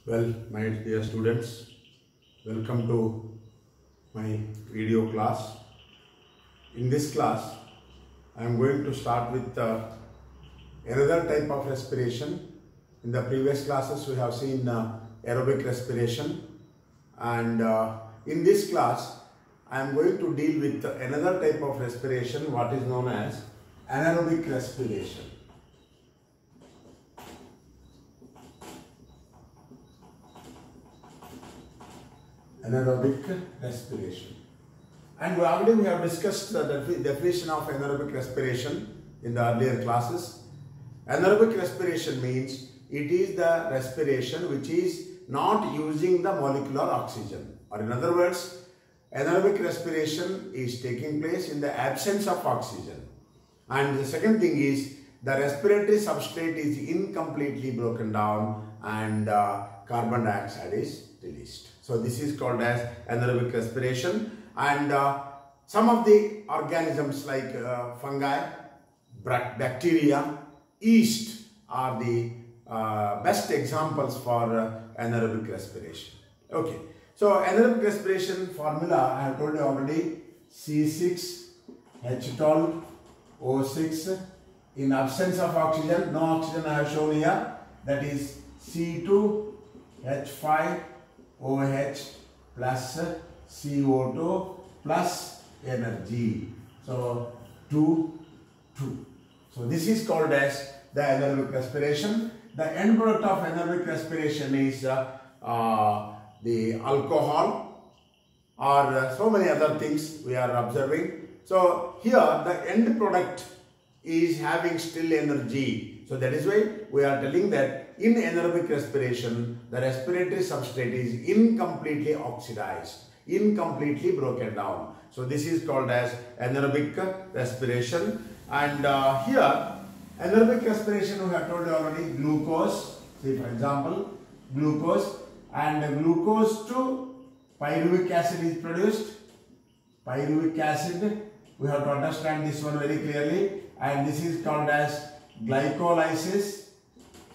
Well, my dear students, welcome to my video class. In this class, I am going to start with another type of respiration. In the previous classes, we have seen aerobic respiration, and in this class, I am going to deal with another type of respiration, what is known as anaerobic respiration. Anaerobic respiration. And already we have discussed the definition of anaerobic respiration in the earlier classes. Anaerobic respiration means it is the respiration which is not using the molecular oxygen. Or in other words, anaerobic respiration is taking place in the absence of oxygen. And the second thing is the respiratory substrate is incompletely broken down and carbon dioxide is released. So this is called as anaerobic respiration, and some of the organisms like fungi, bacteria, yeast are the best examples for anaerobic respiration. Okay, so anaerobic respiration formula I have told you already: C6H12O6. In absence of oxygen, no oxygen I have shown here, that is C2H5OH plus CO2 plus energy. So 2, 2. So this is called as the anaerobic respiration. The end product of anaerobic respiration is the alcohol or so many other things we are observing. So here the end product is having still energy. So that is why we are telling that in anaerobic respiration, the respiratory substrate is incompletely oxidized, incompletely broken down. So this is called as anaerobic respiration. And here, anaerobic respiration we have told you already: glucose, say for example, glucose, and glucose to pyruvic acid is produced. Pyruvic acid, we have to understand this one very clearly, and this is called as glycolysis.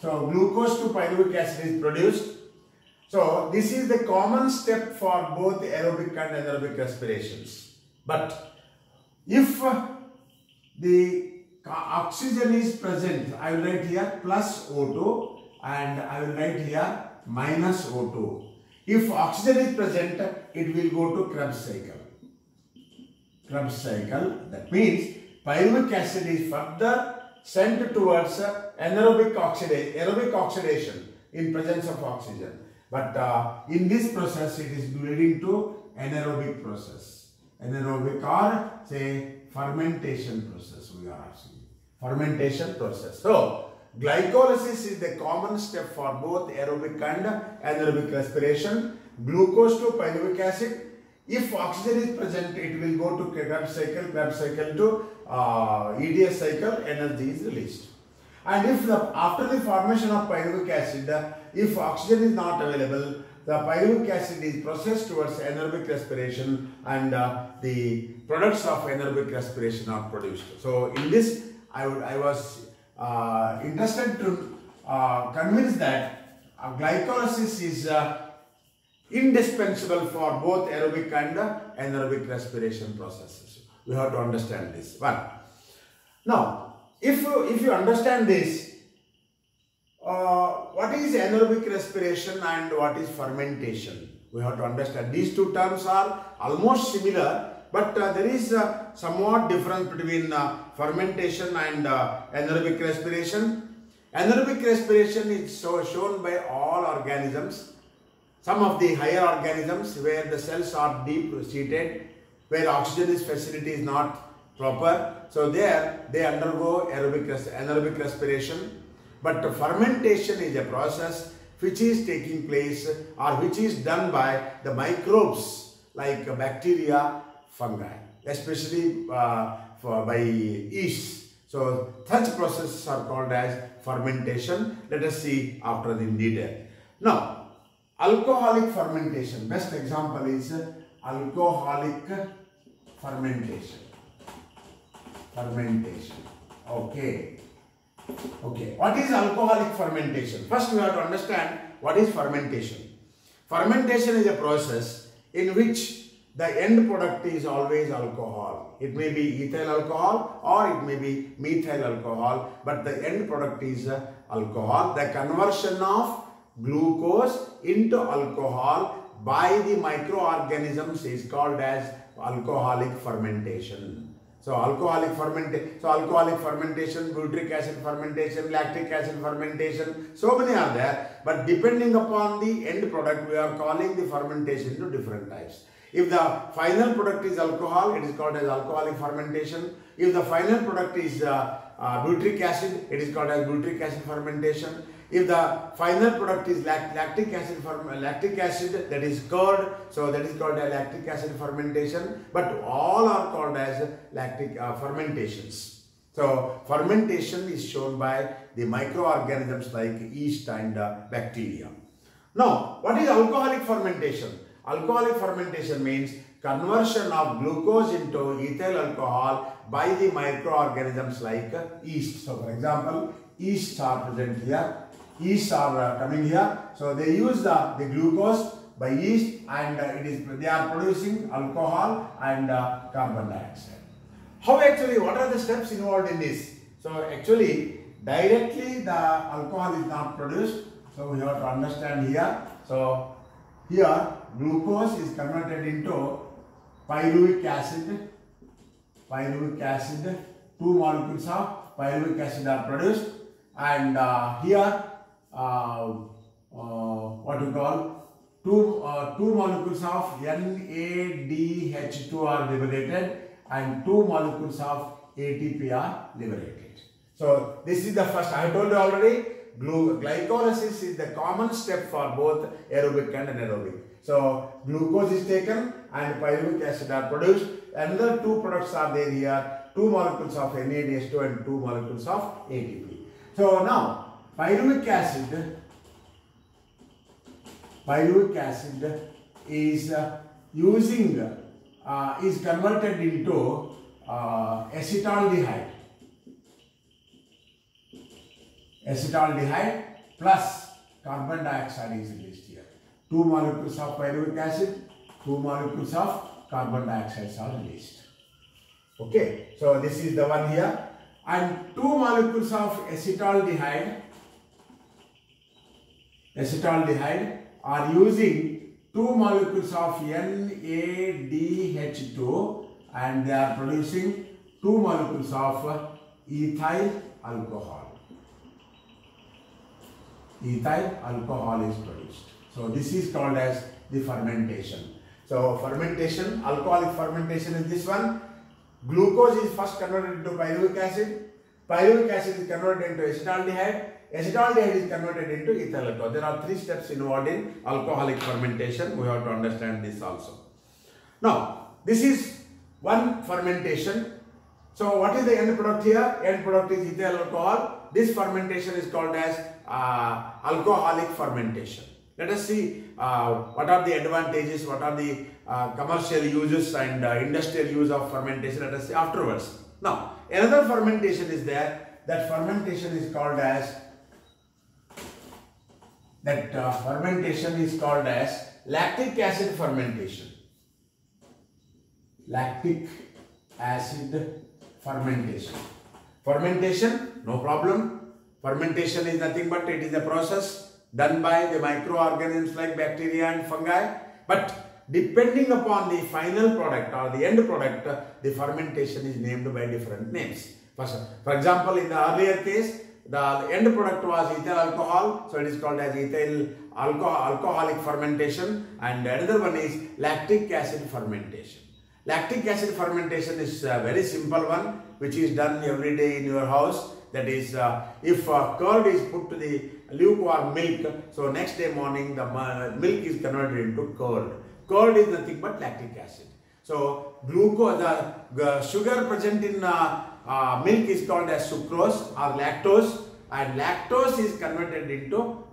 So glucose to pyruvic acid is produced. So this is the common step for both aerobic and anaerobic respirations. But if the oxygen is present, I will write here plus O2 and I will write here minus O2. If oxygen is present, it will go to Krebs cycle. Krebs cycle, that means pyruvic acid is further sent towards aerobic oxidation in presence of oxygen. But in this process, it is leading to anaerobic process. Anaerobic or say fermentation process we are asking. Fermentation process. So glycolysis is the common step for both aerobic and anaerobic respiration. Glucose to pyruvic acid. If oxygen is present, it will go to Krebs cycle to EDS cycle, energy is released. And if after the formation of pyruvic acid, if oxygen is not available, the pyruvic acid is processed towards anaerobic respiration, and the products of anaerobic respiration are produced. So in this, I was interested to convince that glycolysis is indispensable for both aerobic and anaerobic respiration processes. We have to understand this one. Now, if you understand this, what is anaerobic respiration and what is fermentation? We have to understand. These two terms are almost similar, but there is somewhat difference between fermentation and anaerobic respiration. Anaerobic respiration is shown by all organisms. Some of the higher organisms where the cells are deep seated, where oxygen facility is not proper, so there they undergo anaerobic respiration. But fermentation is a process which is taking place or which is done by the microbes like bacteria, fungi, especially by yeast. So such processes are called as fermentation. Let us see after in detail. Now, alcoholic fermentation, best example is alcoholic fermentation. Okay. What is alcoholic fermentation? First we have to understand what is fermentation? Fermentation is a process in which the end product is always alcohol. It may be ethyl alcohol or it may be methyl alcohol, but the end product is alcohol. The conversion of glucose into alcohol by the microorganisms is called as alcoholic fermentation. So alcoholic fermentation, butyric acid fermentation, lactic acid fermentation, so many are there. But depending upon the end product, we are calling the fermentation to different types. If the final product is alcohol, it is called as alcoholic fermentation. If the final product is butyric acid, it is called as butyric acid fermentation. If the final product is lactic acid, that is curd, so that is called as lactic acid fermentation. But all are called as lactic fermentations. So fermentation is shown by the microorganisms like yeast and bacteria. Now, what is alcoholic fermentation? Alcoholic fermentation means conversion of glucose into ethyl alcohol by the microorganisms like yeast. So, for example, yeasts are present here. Yeasts are coming here. So, they use the glucose by yeast and they are producing alcohol and carbon dioxide. How actually, what are the steps involved in this? So, actually, directly the alcohol is not produced. So, we have to understand here. So, here glucose is converted into pyruvic acid. Two molecules of pyruvic acid are produced, and here what we call two molecules of NADH2 are liberated and two molecules of ATP are liberated. So this is the first. I told you already. Glycolysis is the common step for both aerobic and anaerobic. So glucose is taken and pyruvic acid are produced. Another two products are there here, two molecules of NADH2 and two molecules of ATP. So now pyruvic acid is is converted into acetaldehyde. Acetaldehyde plus carbon dioxide is released here. Two molecules of pyruvic acid, two molecules of carbon dioxide are released. Okay, so this is the one here, and two molecules of acetaldehyde are using two molecules of NADH2 and they are producing two molecules of ethyl alcohol. Ethyl alcohol is produced. So this is called as the fermentation. So fermentation, alcoholic fermentation is this one. Glucose is first converted into pyruvic acid. Pyruvic acid is converted into acetaldehyde. Acetaldehyde is converted into ethyl alcohol. There are three steps involved in alcoholic fermentation. We have to understand this also. Now, this is one fermentation. So what is the end product here? End product is ethyl alcohol. This fermentation is called as alcoholic fermentation. Let us see what are the advantages, what are the commercial uses and industrial use of fermentation. Let us see afterwards. Now, another fermentation is there. That fermentation is called as lactic acid fermentation. Lactic acid fermentation. Fermentation, no problem. Fermentation is nothing but it is a process done by the microorganisms like bacteria and fungi. But depending upon the final product or the end product, the fermentation is named by different names. For example, in the earlier case, the end product was ethyl alcohol, so it is called as ethyl alcoholic fermentation, and another one is lactic acid fermentation. Lactic acid fermentation is a very simple one which is done every day in your house. That is, if curd is put to the lukewarm milk, so next day morning the milk is converted into curd. Curd is nothing but lactic acid. So glucose, the sugar present in milk is called as sucrose or lactose, and lactose is converted into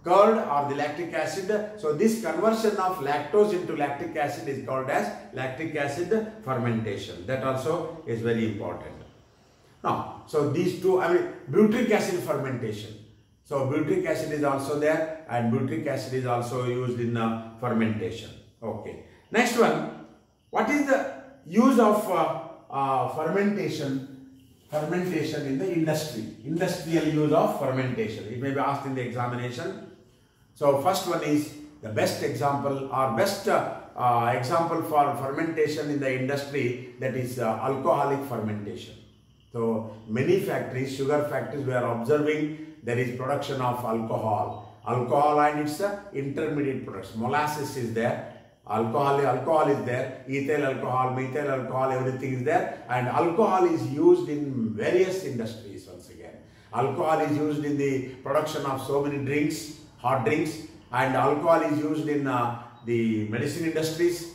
curd or the lactic acid. So this conversion of lactose into lactic acid is called as lactic acid fermentation. That also is very important. Now, so these two, butyric acid fermentation. So butyric acid is also there, and butyric acid is also used in fermentation. Okay. Next one, what is the use of fermentation in the industry? Industrial use of fermentation. It may be asked in the examination. So first one is the best example or best example for fermentation in the industry, that is alcoholic fermentation. So many factories, sugar factories, we are observing there is production of alcohol. Alcohol and its intermediate products. Molasses is there. Alcohol is there. Ethyl alcohol, methyl alcohol, everything is there. And alcohol is used in various industries once again. Alcohol is used in the production of so many drinks, hot drinks. And alcohol is used in the medicine industries.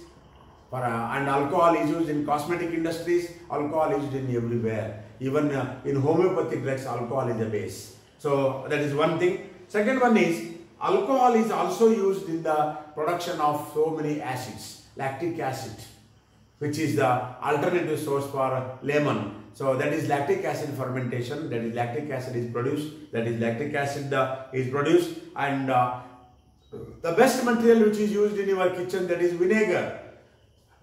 And alcohol is used in cosmetic industries. Alcohol is used in everywhere. Even in homeopathic drugs, alcohol is a base. So that is one thing. Second one is alcohol is also used in the production of so many acids. Lactic acid, which is the alternative source for lemon. So that is lactic acid fermentation. That is lactic acid is produced. That is lactic acid is produced. And the best material which is used in your kitchen, that is vinegar.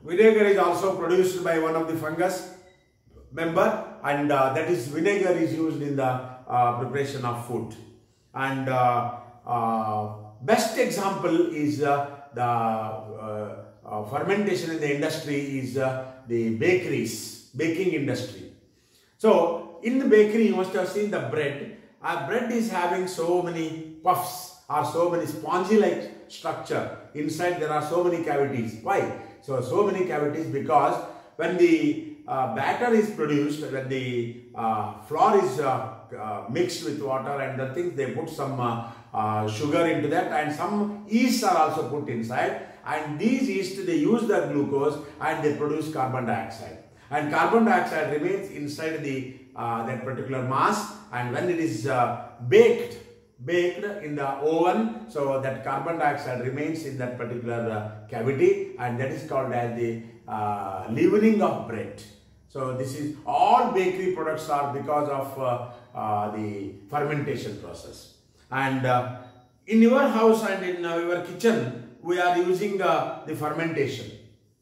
Vinegar is also produced by one of the fungus member, and that is vinegar is used in the preparation of food. And best example is the fermentation in the industry is the baking industry. So in the bakery, you must have seen the bread. Bread is having so many puffs or so many spongy-like structure. Inside there are so many cavities. Why? So many cavities because when the batter is produced, when the flour is mixed with water and the things, they put some sugar into that, and some yeasts are also put inside, and these yeasts, they use the glucose and they produce carbon dioxide, and carbon dioxide remains inside the that particular mass, and when it is baked in the oven, so that carbon dioxide remains in that particular cavity, and that is called as the leavening of bread. So this is all bakery products are because of the fermentation process. And in your house and in your kitchen, we are using the fermentation.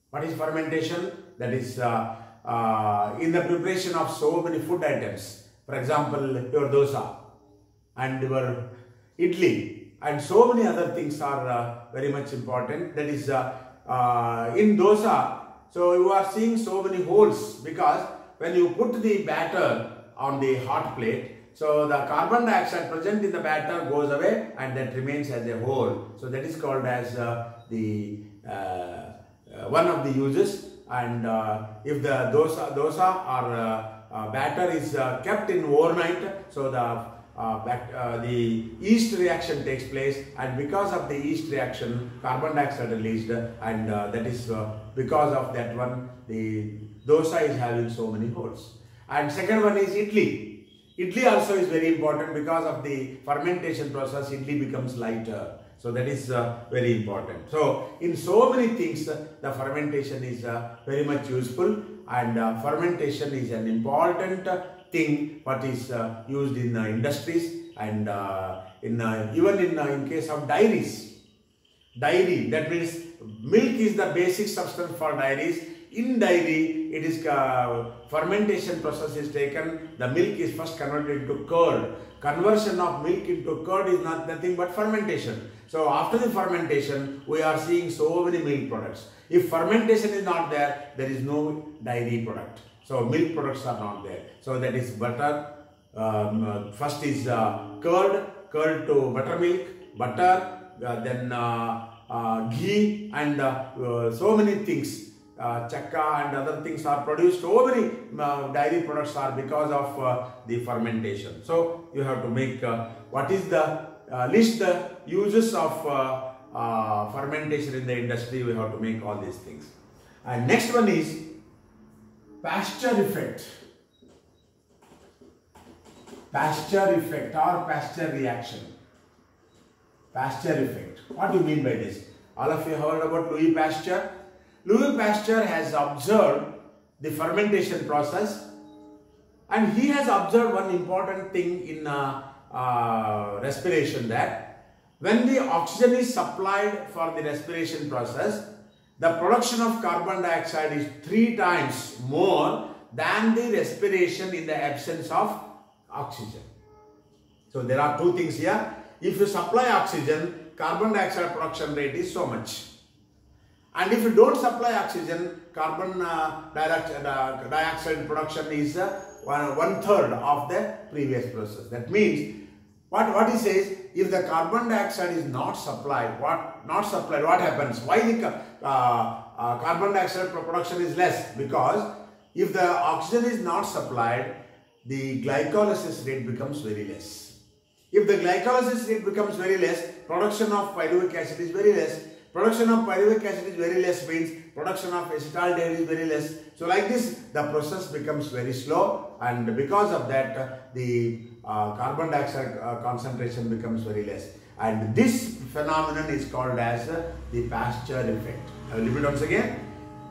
What is fermentation? That is in the preparation of so many food items. For example, your dosa and your idli and so many other things are very much important. That is in dosa, so you are seeing so many holes because when you put the batter on the hot plate, so the carbon dioxide present in the batter goes away and that remains as a hole. So that is called as the one of the uses. And if the dosa or batter is kept in overnight, so the yeast reaction takes place, and because of the yeast reaction, carbon dioxide released, and that is because of that one, the dosa is having so many holes. And second one is idli. Idli also is very important because of the fermentation process. Idli becomes lighter. So that is very important. So in so many things, the fermentation is very much useful, and fermentation is an important thing what is used in industries, and even in case of dairies. Dairy, that means milk is the basic substance for dairies. In dairy, it is fermentation process is taken. The milk is first converted into curd. Conversion of milk into curd is nothing but fermentation. So after the fermentation, we are seeing so many milk products. If fermentation is not there, there is no dairy product. So milk products are not there. So that is butter. First is curd to buttermilk, butter, then ghee, and so many things. Chakka and other things are produced. So many dairy products are because of the fermentation. So you have to make what is the list the uses of fermentation in the industry. We have to make all these things. And next one is Pasteur effect. Pasteur effect or Pasteur reaction. Pasteur effect. What do you mean by this? All of you heard about Louis Pasteur? Louis Pasteur has observed the fermentation process, and he has observed one important thing in respiration that when the oxygen is supplied for the respiration process, the production of carbon dioxide is 3 times more than the respiration in the absence of oxygen. So there are two things here. If you supply oxygen, carbon dioxide production rate is so much. And if you don't supply oxygen, carbon dioxide production is one third of the previous process. That means what he says, if the carbon dioxide is not supplied, what happens? Why the carbon dioxide production is less? Because if the oxygen is not supplied, the glycolysis rate becomes very less. If the glycolysis rate becomes very less, production of pyruvic acid is very less. Production of pyruvic acid is very less means production of acetaldehyde is very less. So like this, the process becomes very slow, and because of that, the carbon dioxide concentration becomes very less. And this phenomenon is called as the Pasteur effect. I will repeat once again.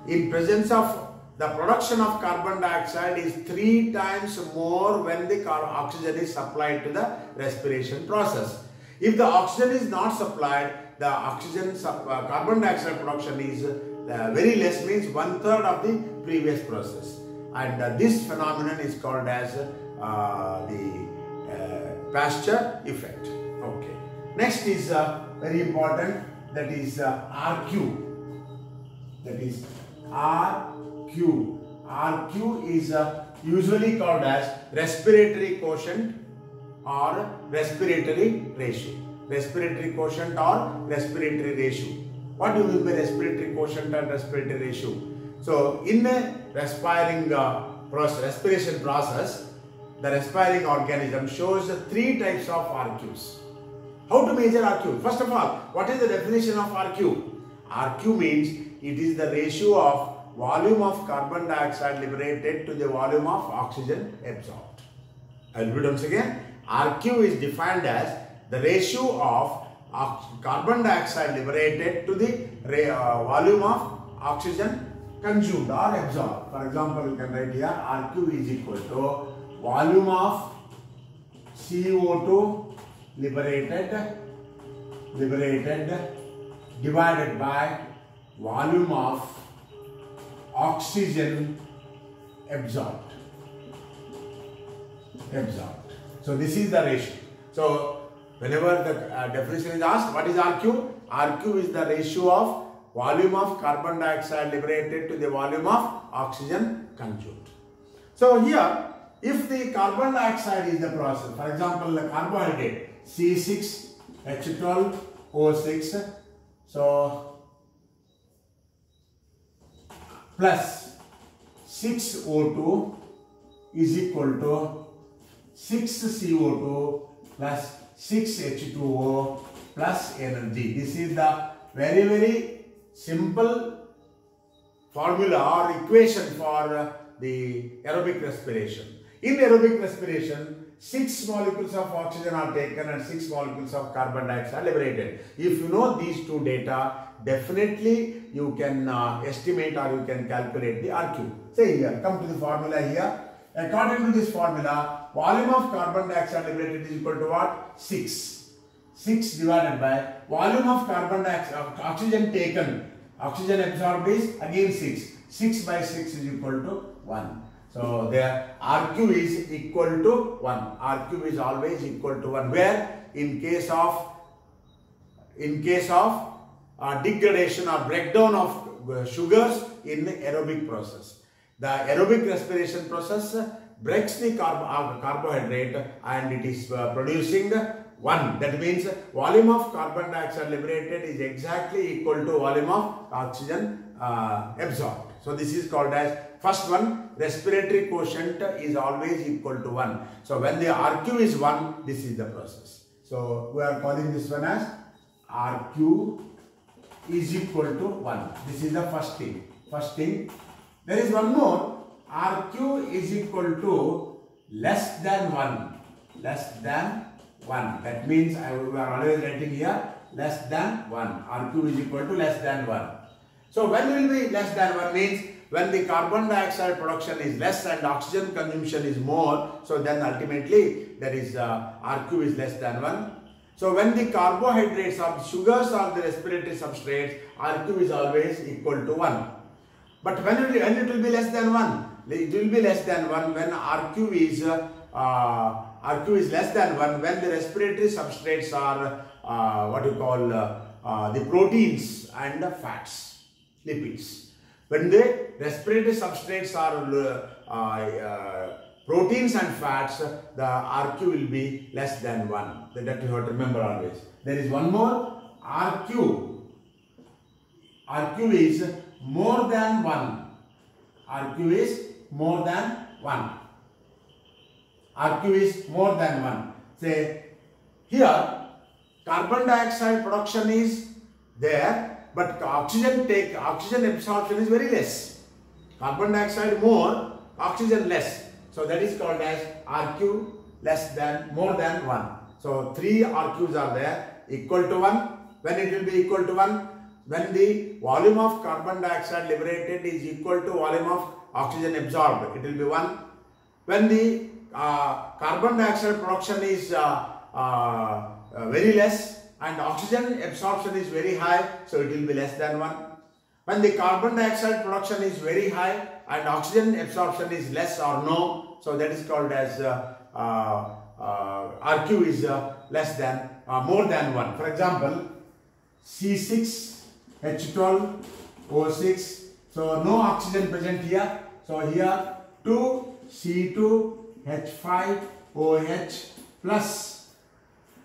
In presence of the production of carbon dioxide is 3 times more when the oxygen is supplied to the respiration process. If the oxygen is not supplied, the carbon dioxide production is very less, means 1/3 of the previous process. And this phenomenon is called as the Pasteur effect. Okay. Next is very important, that is RQ. That is RQ. RQ is usually called as respiratory quotient or respiratory ratio. Respiratory quotient or respiratory ratio. What do you mean by respiratory quotient and respiratory ratio? So, in a respiration process, the respiring organism shows 3 types of RQs. How to measure RQ? First of all, what is the definition of RQ? RQ means it is the ratio of volume of carbon dioxide liberated to the volume of oxygen absorbed. I will repeat once again. RQ is defined as the ratio of carbon dioxide liberated to the volume of oxygen consumed or absorbed. For example, you can write here RQ is equal to volume of CO2 liberated divided by volume of oxygen absorbed. So this is the ratio. So whenever the definition is asked, what is RQ? RQ is the ratio of volume of carbon dioxide liberated to the volume of oxygen consumed. So here, if the carbon dioxide is the process, for example, the carbohydrate C6H12O6, so plus 6O2 is equal to 6CO2 plus 6H2O plus energy. This is the very simple formula or equation for the aerobic respiration. In aerobic respiration, 6 molecules of oxygen are taken and 6 molecules of carbon dioxide liberated. If you know these two data, definitely you can estimate or you can calculate the RQ. Say here, come to the formula here. According to this formula, volume of carbon dioxide liberated is equal to what? 6. 6 divided by volume of carbon dioxide, oxygen taken, oxygen absorbed is again 6. 6 by 6 is equal to 1. So the RQ is equal to 1. RQ is always equal to 1. Where in case of degradation or breakdown of sugars in the aerobic process. The aerobic respiration process breaks the carbohydrate and it is producing 1. That means volume of carbon dioxide liberated is exactly equal to volume of oxygen absorbed. So this is called as first one, respiratory quotient is always equal to 1. So when the RQ is 1, this is the process. So we are calling this one as RQ is equal to 1. This is the first thing. There is one more. RQ is equal to less than 1. That means we are always writing here less than 1. RQ is equal to less than 1. So when will be less than 1 means When the carbon dioxide production is less and oxygen consumption is more, so then ultimately there is RQ is less than 1. So when the carbohydrates or sugars or the respiratory substrates, RQ is always equal to 1. But when it will be less than 1, it will be less than 1 when RQ is less than 1 when the respiratory substrates are what you call the proteins and the fats, lipids. When the respiratory substrates are proteins and fats, the RQ will be less than 1. That you have to remember always. There is one more, RQ. RQ is more than 1. RQ is more than 1. RQ is more than 1. Say, here carbon dioxide production is there, but oxygen absorption is very less. Carbon dioxide more, oxygen less. So that is called as RQ more than 1. So 3 RQs are there equal to 1. When it will be equal to 1? When the volume of carbon dioxide liberated is equal to volume of oxygen absorbed, it will be 1. When the carbon dioxide production is very less and oxygen absorption is very high, so it will be less than 1. When the carbon dioxide production is very high and oxygen absorption is less or no, so that is called as RQ is more than 1. For example, C6H12O6, so no oxygen present here, so here 2C2H5OH plus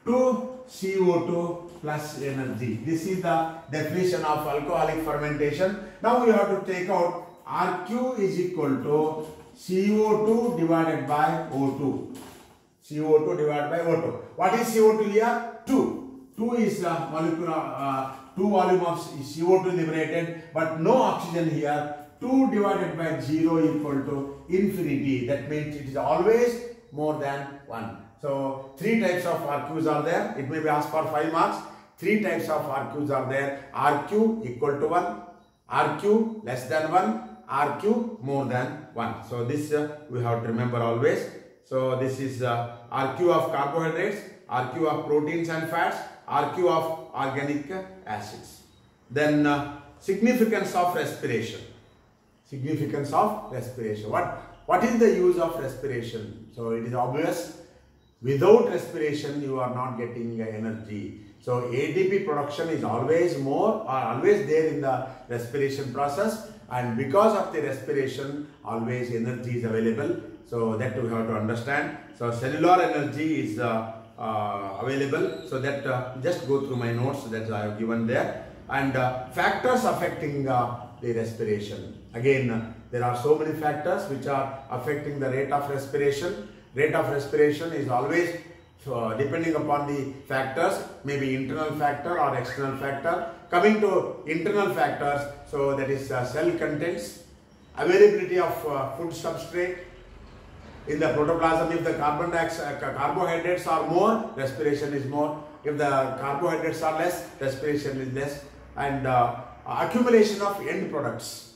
2CO2 plus energy. This is the definition of alcoholic fermentation. Now we have to take out RQ is equal to CO2 divided by O2. CO2 divided by O2. What is CO2 here? 2. 2 is the molecular 2 volume of CO2 liberated, but no oxygen here. 2 divided by 0 equal to infinity. That means it is always more than 1. So 3 types of RQs are there. It may be asked for 5 marks. 3 types of RQs are there. RQ equal to 1, RQ less than 1, RQ more than 1. So this we have to remember always. So this is RQ of carbohydrates, RQ of proteins and fats, RQ of organic acids. Then significance of respiration. Significance of respiration. What is the use of respiration? So it is obvious. Without respiration, you are not getting energy. So ATP production is always there in the respiration process, and because of the respiration, always energy is available. So that we have to understand. So cellular energy is available. So that just go through my notes that I have given there. And factors affecting the respiration. Again, there are so many factors which are affecting the rate of respiration. Rate of respiration is always depending upon the factors, maybe internal factor or external factor. Coming to internal factors, so that is cell contents, availability of food substrate in the protoplasm. If the carbohydrates are more, respiration is more. If the carbohydrates are less, respiration is less. And accumulation of end products.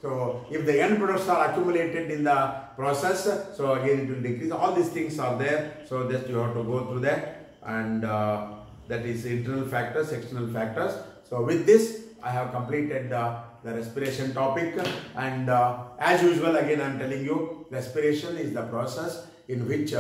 So if the end products are accumulated in the process, so again it will decrease. All these things are there. So just you have to go through that, and that is internal factors, external factors. So with this, I have completed the respiration topic, and as usual, again I am telling you, respiration is the process in which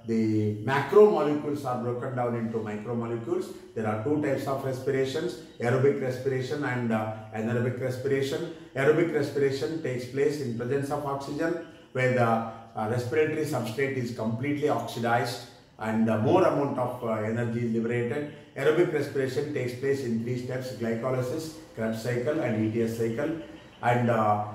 the macromolecules are broken down into micromolecules. There are 2 types of respirations, aerobic respiration and anaerobic respiration. Aerobic respiration takes place in presence of oxygen, where the respiratory substrate is completely oxidized and more amount of energy is liberated. Aerobic respiration takes place in 3 steps: glycolysis, Krebs cycle and ETS cycle. And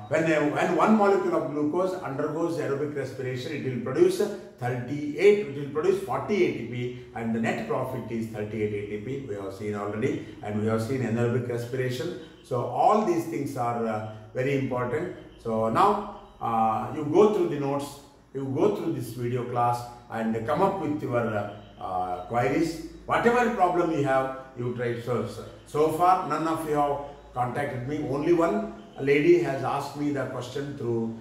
when one molecule of glucose undergoes aerobic respiration, it will produce 40 ATP, and the net profit is 38 ATP. We have seen already, and we have seen anaerobic respiration. So all these things are very important. So now you go through the notes, you go through this video class and come up with your queries. Whatever problem you have, you try to solve. So far, none of you have contacted me. Only one a lady has asked me the question through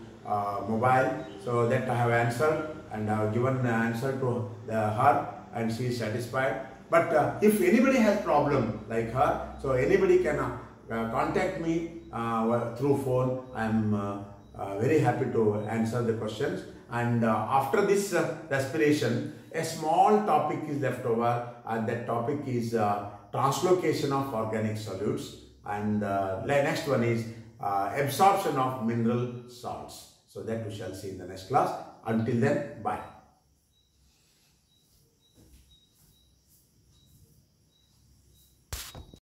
mobile, so that I have answered and I have given the answer to her and she is satisfied. But if anybody has problem like her, so anybody can contact me through phone. I am very happy to answer the questions. And after this respiration, a small topic is left over, and that topic is translocation of organic solutes, and next one is absorption of mineral salts. So that we shall see in the next class. Until then, bye.